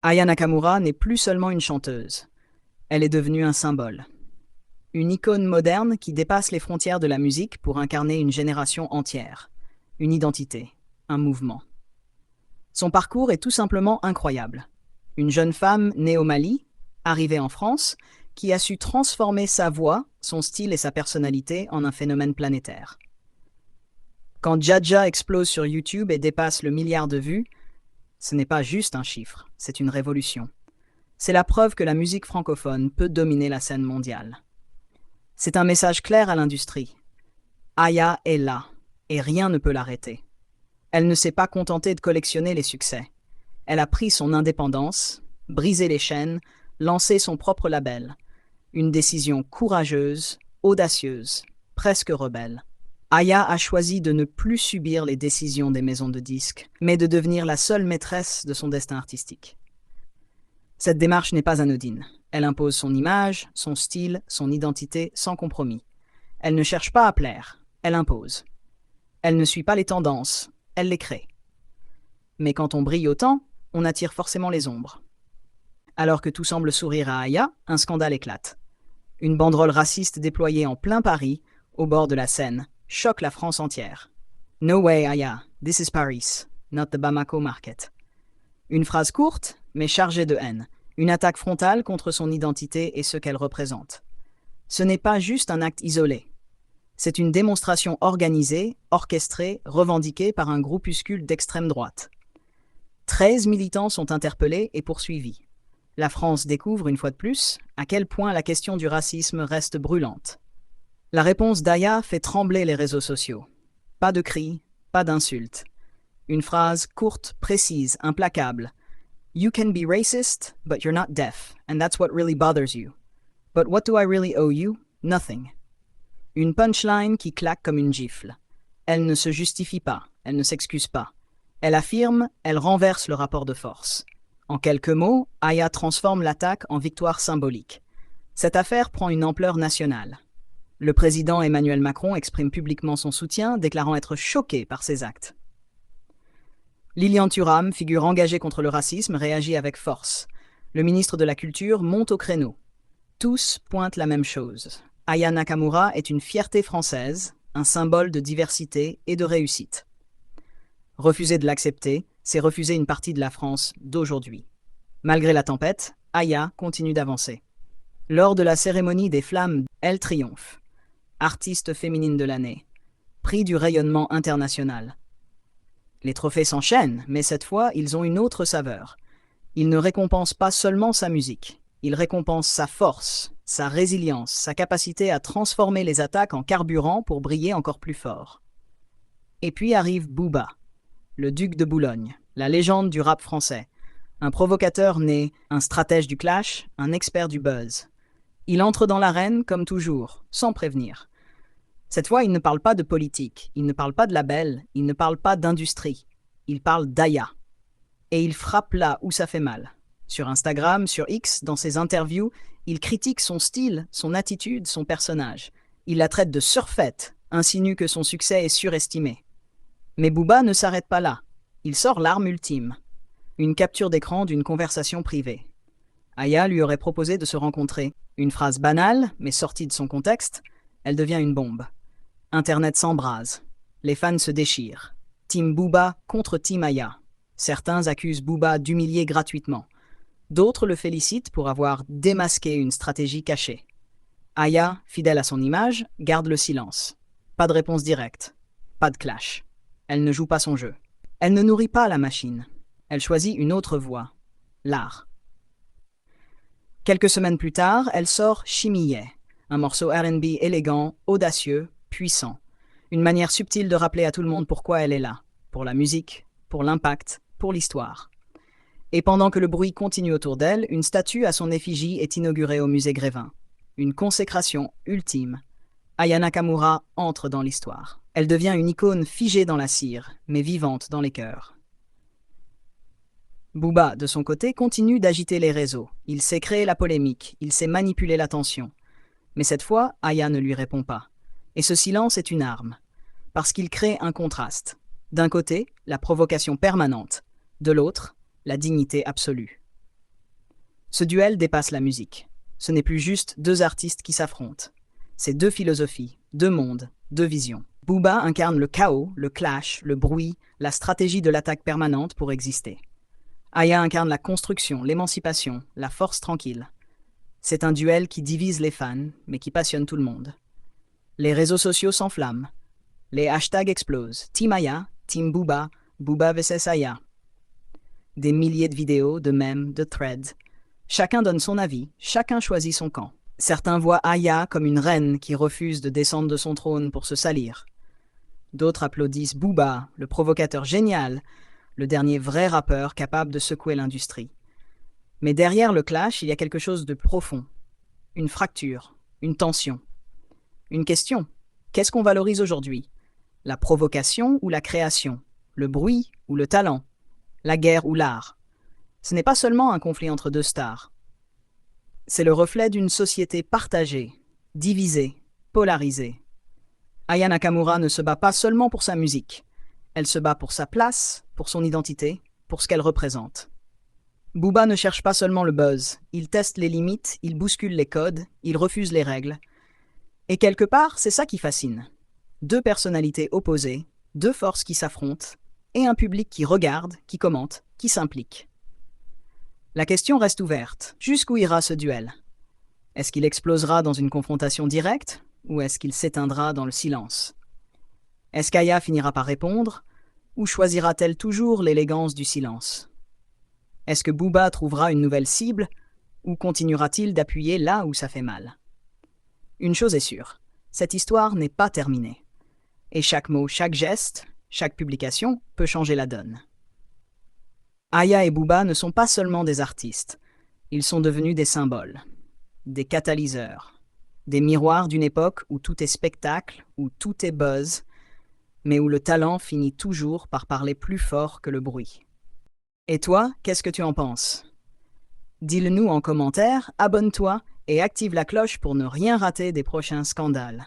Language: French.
Aya Nakamura n'est plus seulement une chanteuse. Elle est devenue un symbole. Une icône moderne qui dépasse les frontières de la musique pour incarner une génération entière. Une identité, un mouvement. Son parcours est tout simplement incroyable. Une jeune femme née au Mali, arrivée en France, qui a su transformer sa voix, son style et sa personnalité en un phénomène planétaire. Quand Dja explose sur YouTube et dépasse le milliard de vues, ce n'est pas juste un chiffre, c'est une révolution. C'est la preuve que la musique francophone peut dominer la scène mondiale. C'est un message clair à l'industrie. Aya est là, et rien ne peut l'arrêter. Elle ne s'est pas contentée de collectionner les succès. Elle a pris son indépendance, brisé les chaînes, lancé son propre label. Une décision courageuse, audacieuse, presque rebelle. Aya a choisi de ne plus subir les décisions des maisons de disques, mais de devenir la seule maîtresse de son destin artistique. Cette démarche n'est pas anodine. Elle impose son image, son style, son identité sans compromis. Elle ne cherche pas à plaire, elle impose. Elle ne suit pas les tendances, elle les crée. Mais quand on brille autant, on attire forcément les ombres. Alors que tout semble sourire à Aya, un scandale éclate. Une banderole raciste déployée en plein Paris, au bord de la Seine, choque la France entière. No way, Aya, this is Paris, not the Bamako market. Une phrase courte, mais chargée de haine. Une attaque frontale contre son identité et ce qu'elle représente. Ce n'est pas juste un acte isolé. C'est une démonstration organisée, orchestrée, revendiquée par un groupuscule d'extrême droite. 13 militants sont interpellés et poursuivis. La France découvre, une fois de plus, à quel point la question du racisme reste brûlante. La réponse d'Aya fait trembler les réseaux sociaux. Pas de cris, pas d'insultes. Une phrase courte, précise, implacable. You can be racist, but you're not deaf, and that's what really bothers you. But what do I really owe you? Nothing. Une punchline qui claque comme une gifle. Elle ne se justifie pas, elle ne s'excuse pas. Elle affirme, elle renverse le rapport de force. En quelques mots, Aya transforme l'attaque en victoire symbolique. Cette affaire prend une ampleur nationale. Le président Emmanuel Macron exprime publiquement son soutien, déclarant être choqué par ces actes. Lilian Thuram, figure engagée contre le racisme, réagit avec force. Le ministre de la Culture monte au créneau. Tous pointent la même chose. Aya Nakamura est une fierté française, un symbole de diversité et de réussite. Refuser de l'accepter, c'est refuser une partie de la France d'aujourd'hui. Malgré la tempête, Aya continue d'avancer. Lors de la cérémonie des Flammes, elle triomphe. Artiste féminine de l'année. Prix du rayonnement international. Les trophées s'enchaînent, mais cette fois, ils ont une autre saveur. Ils ne récompensent pas seulement sa musique. Ils récompensent sa force, sa résilience, sa capacité à transformer les attaques en carburant pour briller encore plus fort. Et puis arrive Booba, le duc de Boulogne, la légende du rap français. Un provocateur né, un stratège du clash, un expert du buzz. Il entre dans l'arène comme toujours, sans prévenir. Cette fois, il ne parle pas de politique, il ne parle pas de label, il ne parle pas d'industrie. Il parle d'Aya. Et il frappe là où ça fait mal. Sur Instagram, sur X, dans ses interviews, il critique son style, son attitude, son personnage. Il la traite de surfaite, insinue que son succès est surestimé. Mais Booba ne s'arrête pas là. Il sort l'arme ultime. Une capture d'écran d'une conversation privée. Aya lui aurait proposé de se rencontrer. Une phrase banale, mais sortie de son contexte, elle devient une bombe. Internet s'embrase. Les fans se déchirent. Team Booba contre Team Aya. Certains accusent Booba d'humilier gratuitement. D'autres le félicitent pour avoir démasqué une stratégie cachée. Aya, fidèle à son image, garde le silence. Pas de réponse directe. Pas de clash. Elle ne joue pas son jeu. Elle ne nourrit pas la machine. Elle choisit une autre voie. L'art. Quelques semaines plus tard, elle sort Chimie, un morceau R&B élégant, audacieux, puissant. Une manière subtile de rappeler à tout le monde pourquoi elle est là. Pour la musique, pour l'impact, pour l'histoire. Et pendant que le bruit continue autour d'elle, une statue à son effigie est inaugurée au musée Grévin. Une consécration ultime. Aya Nakamura entre dans l'histoire. Elle devient une icône figée dans la cire, mais vivante dans les cœurs. Booba, de son côté, continue d'agiter les réseaux. Il sait créer la polémique, il sait manipuler l'attention. Mais cette fois, Aya ne lui répond pas. Et ce silence est une arme. Parce qu'il crée un contraste. D'un côté, la provocation permanente. De l'autre, la dignité absolue. Ce duel dépasse la musique. Ce n'est plus juste deux artistes qui s'affrontent. C'est deux philosophies, deux mondes, deux visions. Booba incarne le chaos, le clash, le bruit, la stratégie de l'attaque permanente pour exister. Aya incarne la construction, l'émancipation, la force tranquille. C'est un duel qui divise les fans, mais qui passionne tout le monde. Les réseaux sociaux s'enflamment. Les hashtags explosent. Team Aya, Team Booba, Booba vs Aya. Des milliers de vidéos, de mèmes, de threads. Chacun donne son avis, chacun choisit son camp. Certains voient Aya comme une reine qui refuse de descendre de son trône pour se salir. D'autres applaudissent Booba, le provocateur génial, le dernier vrai rappeur capable de secouer l'industrie. Mais derrière le clash, il y a quelque chose de profond. Une fracture, une tension. Une question. Qu'est-ce qu'on valorise aujourd'hui? La provocation ou la création? Le bruit ou le talent? La guerre ou l'art? Ce n'est pas seulement un conflit entre deux stars. C'est le reflet d'une société partagée, divisée, polarisée. Aya Nakamura ne se bat pas seulement pour sa musique. Elle se bat pour sa place, pour son identité, pour ce qu'elle représente. Booba ne cherche pas seulement le buzz. Il teste les limites, il bouscule les codes, il refuse les règles. Et quelque part, c'est ça qui fascine. Deux personnalités opposées, deux forces qui s'affrontent, et un public qui regarde, qui commente, qui s'implique. La question reste ouverte. Jusqu'où ira ce duel? Est-ce qu'il explosera dans une confrontation directe, ou est-ce qu'il s'éteindra dans le silence? Est-ce qu'Aya finira par répondre, ou choisira-t-elle toujours l'élégance du silence? Est-ce que Booba trouvera une nouvelle cible, ou continuera-t-il d'appuyer là où ça fait mal? Une chose est sûre, cette histoire n'est pas terminée. Et chaque mot, chaque geste, chaque publication peut changer la donne. Aya et Booba ne sont pas seulement des artistes, ils sont devenus des symboles, des catalyseurs, des miroirs d'une époque où tout est spectacle, où tout est buzz, mais où le talent finit toujours par parler plus fort que le bruit. Et toi, qu'est-ce que tu en penses? Dis-le nous en commentaire, abonne-toi et active la cloche pour ne rien rater des prochains scandales.